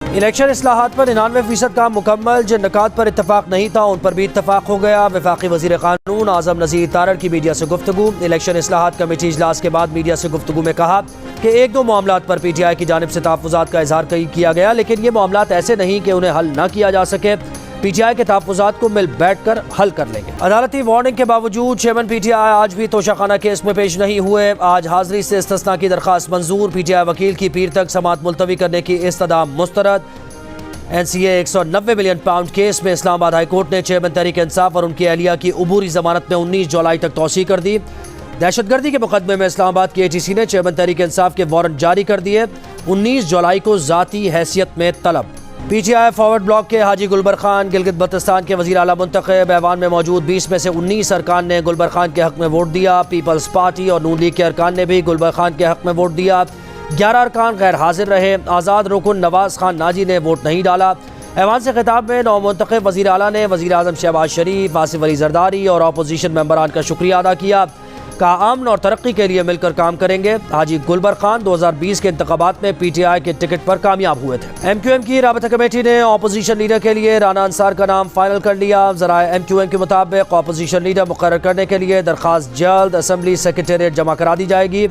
Election इस्लाहात पर 99% काम मुकम्मल। जिन निकात पर इत्तफाक नहीं था उन पर भी इत्तफाक हो गया। वफाकी वज़ीर क़ानून आज़म नज़ीर तारड़ की मीडिया से गुफ्तगू। इलेक्शन इस्लाहात कमेटी इजलास के बाद मीडिया से गुफ्तगू में कहा कि एक दो मामलात पर PTI की जानिब से तहफ़्फ़ुज़ात का इजहार किया गया, लेकिन ये मामलात ऐसे नहीं कि उन्हें हल न किया जा सके। PTI के तहफ़्फ़ुज़ात को मिल बैठ कर हल कर लेंगे। अदालती वार्निंग के बावजूद चेयरमैन PTI आज भी तोशाखाना केस में पेश नहीं हुए। आज हाज़िरी से इस्तिस्ना की दरख्वास्त मंजूर। PTI वकील की पीर तक समाअत मुलतवी करने की इस्तदा मुस्तरद। NCA 190 मिलियन पाउंड केस में इस्लामाबाद हाई कोर्ट ने चेयरमैन तहरीक इंसाफ और उनकी अहलिया की उबूरी जमानत में 19 जुलाई तक तौसीह कर दी। दहशतगर्दी के मुकदमे में इस्लामाबाद की ATC ने चेयरमैन तहरीक इंसाफ के वारंट जारी कर दिए। 19 जुलाई को ज़ाती हैसियत में तलब। PTI फॉरवर्ड ब्लॉक के हाजी गुलबर खान गिलगित बल्तिस्तान के वज़ीर आला मुंतखब। ऐवान में मौजूद 20 में से 19 अरकान ने गुलबर खान के हक में वोट दिया। पीपल्स पार्टी और नून लीग के अरकान ने भी गुलबर खान के हक में वोट दिया। 11 अरकान गैर हाजिर रहे। आज़ाद रुकन नवाज खान नाजी ने वोट नहीं डाला। ऐवान से खिताब में नौमुंतखब वज़ीर आला ने वज़ीर आज़म शहबाज शरीफ, आसिफ अली जरदारी और अपोजिशन मेंबरान का शुक्रिया अदा किया। कहा अमन और तरक्की के लिए मिलकर काम करेंगे। हाजी गुलबर खान 2020 के इंतखाबात में PTI के टिकट पर कामयाब हुए थे। MQM की राबता कमेटी ने अपोजिशन लीडर के लिए राना अंसार का नाम फाइनल कर लिया। ज़राए MQM के मुताबिक अपोजिशन लीडर मुकर्रर करने के लिए दरख्वास्त जल्द असम्बली सेक्रेटेरिएट जमा करा दी जाएगी।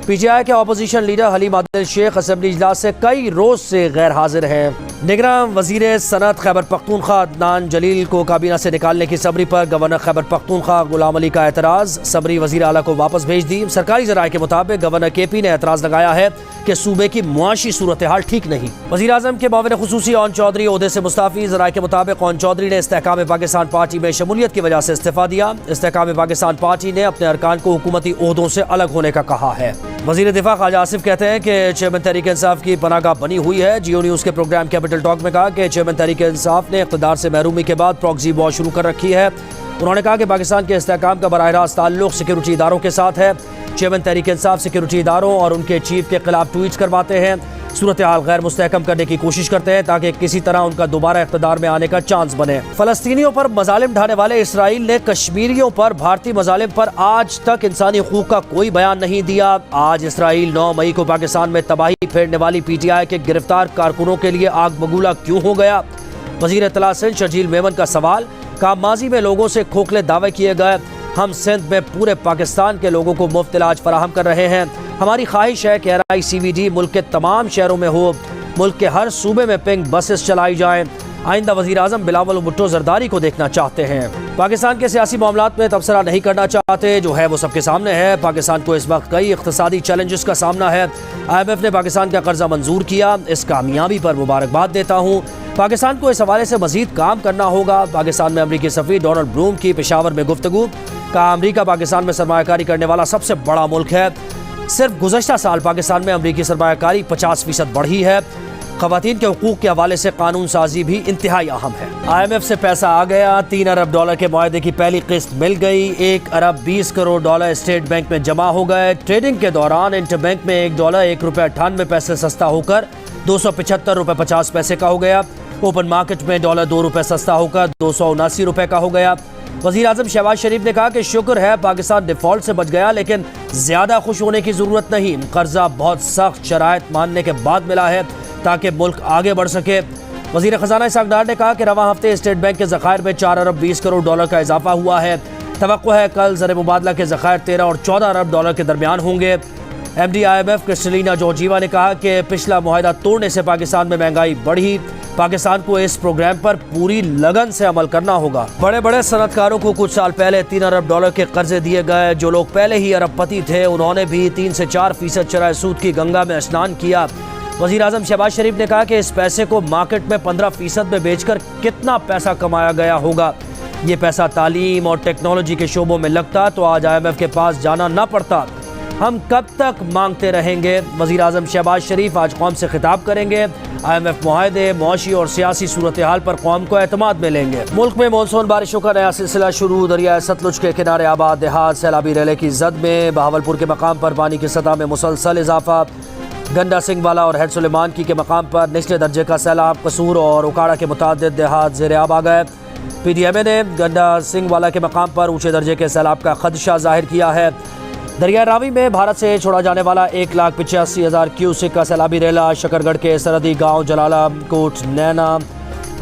PTI के opposition leader Haleem Adil Sheikh assembly इजलास से कई रोज से गैर हाजिर हैं। निगरान वज़ीर सनत खैबर पख्तूनख्वा अदनान जलील को काबीना से निकालने की सबरी पर गवर्नर खैबर पख्तूनख्वा गुलाम अली का एतराज़। सबरी वज़ीर आला को वापस भेज दी। सरकारी ज़राए के मुताबिक गवर्नर KP ने एतराज़ लगाया है कि सूबे की मुआशी सूरत हाल ठीक नहीं। वज़ीर आज़म के मुआविन खुसूसी ओन चौधरी ओहदे से मुस्ताफ़ी। ज़राए के मुताबिक ओन चौधरी ने इस्तेहकाम पाकिस्तान पार्टी में शमूलियत की वजह से इस्तीफ़ा दिया। इस्तेहकाम पाकिस्तान पार्टी ने अपने अरकान को हुकूमती ओहदों से अलग होने का कहा है। वज़ीर दिफा ख्वाजा आसिफ कहते हैं कि चेयरमैन तहरीक इंसाफ की पनाहगाह बनी हुई है। जियो न्यूज़ के प्रोग्राम कैपिटल टॉक में कहा कि चेयरमैन तहरीक इंसाफ ने इक़्तिदार से महरूमी के बाद प्रॉक्सी वॉर शुरू कर रखी है। उन्होंने कहा कि पाकिस्तान के इस्तेहकाम का बराह रास्त ताल्लुक़ सिक्योरिटी इदारों के साथ है। चेयरमैन तहरीक इंसाफ सिक्योरिटी इदारों और उनके चीफ के खिलाफ ट्वीट्स करवाते हैं, सूरत हाल गैर मुस्तहकम करने की कोशिश करते हैं ताकि किसी तरह उनका दोबारा इक़्तिदार में आने का चांस बने। फ़लस्तीनियों पर मजालिम ढाने वाले इसराइल ने कश्मीरियों पर भारतीय मजालिम पर आज तक इंसानी हुकूक का कोई बयान नहीं दिया। आज इसराइल 9 मई को पाकिस्तान में तबाही फेरने वाली PTI के गिरफ्तार कारकुनों के लिए आग बगूला क्यों हो गया? वज़ीर इत्तला सिंध शर्जील मेमन का सवाल। कहा माजी में लोगों से खोखले दावे किए गए, हम सिंध में पूरे पाकिस्तान के लोगों को मुफ्त इलाज फराहम कर रहे हैं। हमारी ख्वाहिश है कि RICVD मुल्क के तमाम शहरों में हो। मुल्क के हर सूबे में पिंक बसेस चलाई जाएं। आइंदा वज़ीर आज़म बिलावल भुट्टो जरदारी को देखना चाहते हैं। पाकिस्तान के सियासी मामलात में तबसरा नहीं करना चाहते, जो है वो सबके सामने है। पाकिस्तान को इस वक्त कई इक़्तिसादी चैलेंजेस का सामना है। IMF ने पाकिस्तान का कर्जा मंजूर किया, इस कामयाबी पर मुबारकबाद देता हूँ। पाकिस्तान को इस हवाले से मजीद काम करना होगा। पाकिस्तान में अमरीकी सफ़ीर डोनाल्ड ब्लूम की पेशावर में गुफ्तगू। कहा अमरीका पाकिस्तान में सरमायाकारी करने वाला सबसे बड़ा मुल्क है। सिर्फ गुज़श्ता साल पाकिस्तान में अमरीकी सरमायाकारी 50% बढ़ी है। ख़वातीन के हुकूक के हवाले से कानून साजी भी इंतहाई अहम है। IMF से पैसा आ गया। $3 अरब के मुआहदे की पहली किस्त मिल गई। $1 अरब 20 करोड़ स्टेट बैंक में जमा हो गए। ट्रेडिंग के दौरान इंटरबैंक में $1 ₹1.98 सस्ता होकर ₹275.50 का हो गया। ओपन मार्केट में $2 सस्ता होकर ₹279 का हो गया। वज़ीर आज़म शहबाज शरीफ ने कहा कि शुक्र है पाकिस्तान डिफ़ॉल्ट से बच गया, लेकिन ज़्यादा खुश होने की ज़रूरत नहीं। कर्जा बहुत सख्त शराइत मानने के बाद मिला है ताकि मुल्क आगे बढ़ सके। वज़ीर ख़जाना इसहाक़ डार ने कहा कि रवां हफ्ते स्टेट बैंक के ज़खायर में $4 अरब 20 करोड़ का इजाफा हुआ है। तवक्को है कल ज़र मुबादला के ज़खायर $13 और $14 अरब के दरमियान होंगे। MD IMF क्रिस्टलिना जॉर्जीवा ने कहा कि पिछला मुआहदा तोड़ने से पाकिस्तान में महंगाई बढ़ी। पाकिस्तान को इस प्रोग्राम पर पूरी लगन से अमल करना होगा। बड़े बड़े सनतकारों को कुछ साल पहले $3 अरब के कर्जे दिए गए। जो लोग पहले ही अरबपति थे उन्होंने भी 3 से 4% चराए सूद की गंगा में स्नान किया। वज़ीर आज़म शहबाज शरीफ ने कहा कि इस पैसे को मार्केट में 15% में बेचकर कितना पैसा कमाया गया होगा। ये पैसा तालीम और टेक्नोलॉजी के शोबों में लगता तो आज IMF के पास जाना न पड़ता। हम कब तक मांगते रहेंगे? वज़ीर आज़म शहबाज शरीफ आज कौम से खिताब करेंगे। IMF मुआहदे, मुआशी और सियासी सूरत हाल पर कौम को एतमाद में लेंगे। मुल्क में मानसून बारिशों का नया सिलसिला शुरू। दरिया सतलुज के किनारे आबाद देहात सैलाबी रेले की जद में। बहावलपुर के मकाम पर पानी की सतह में मुसलसल इजाफा। गंडा सिंह वाला और हैड सुलेमान की के मकाम पर निचले दर्जे का सैलाब। कसूर और उकाड़ा के मुतादिद देहात ज़ेर आब आ गए। PDMA ने गंडा सिंह वाला के मकाम पर ऊँचे दर्जे के सैलाब का खदशा जाहिर किया है। दरिया रावी में भारत से छोड़ा जाने वाला 1,85,000 क्यूसेक का सैलाबी रेला शकरगढ़ के सरहदी गांव जलाला कोट, नैना,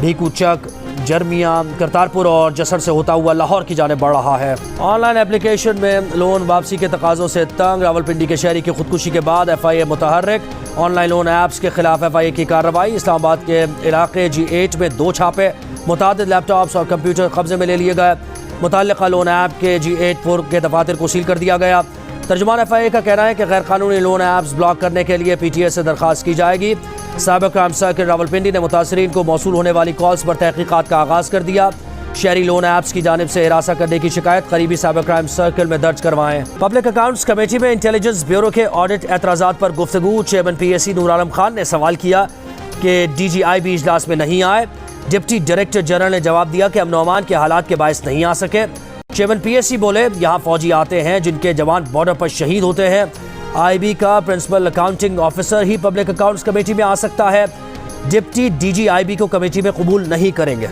भीकूचक, जरमिया, करतारपुर और जसर से होता हुआ लाहौर की जानिब बढ़ रहा है। ऑनलाइन एप्लीकेशन में लोन वापसी के तकाजों से तंग, रावलपिंडी के शहरी की खुदकुशी के बाद FIA मुतहर्रिक, ऑनलाइन लोन ऐप्स के खिलाफ FIA की कार्रवाई। इस्लामाबाद के इलाके G8 में 2 छापे, मुतादिद लैपटॉप्स और कंप्यूटर कब्जे में ले लिए गए। मुतल्लिका लोन ऐप के G8 के दफातर को सील कर दिया गया। तर्जुमान FIA का कहना है कि गैर कानूनी लोन ऐप्स ब्लॉक करने के लिए PTS से दरख्वास्त की जाएगी। साइबर क्राइम सर्किल रावलपिंडी ने मुतासरीन को मौसूल होने वाली कॉल्स पर तहकीकात का आगाज़ कर दिया। शहरी लोन ऐप्स की जानिब से हिरासा करने की शिकायत करीबी साइबर क्राइम सर्किल में दर्ज करवाएं। पब्लिक अकाउंट्स कमेटी में इंटेलिजेंस ब्यूरो के ऑडिट एतराज़ात पर गुफ्तगू। चेयरमैन PAC नूर आलम खान ने सवाल किया कि DGIB इजलास में नहीं आए। डिप्टी डायरेक्टर जनरल ने जवाब दिया कि अमन अमान के हालात के बायस नहीं आ सके। चेयरमैन PAC बोले, यहाँ फौजी आते हैं जिनके जवान बॉर्डर पर शहीद होते हैं। IB का प्रिंसिपल अकाउंटिंग ऑफिसर ही पब्लिक अकाउंट्स कमेटी में आ सकता है। डिप्टी DGIB को कमेटी में कबूल नहीं करेंगे।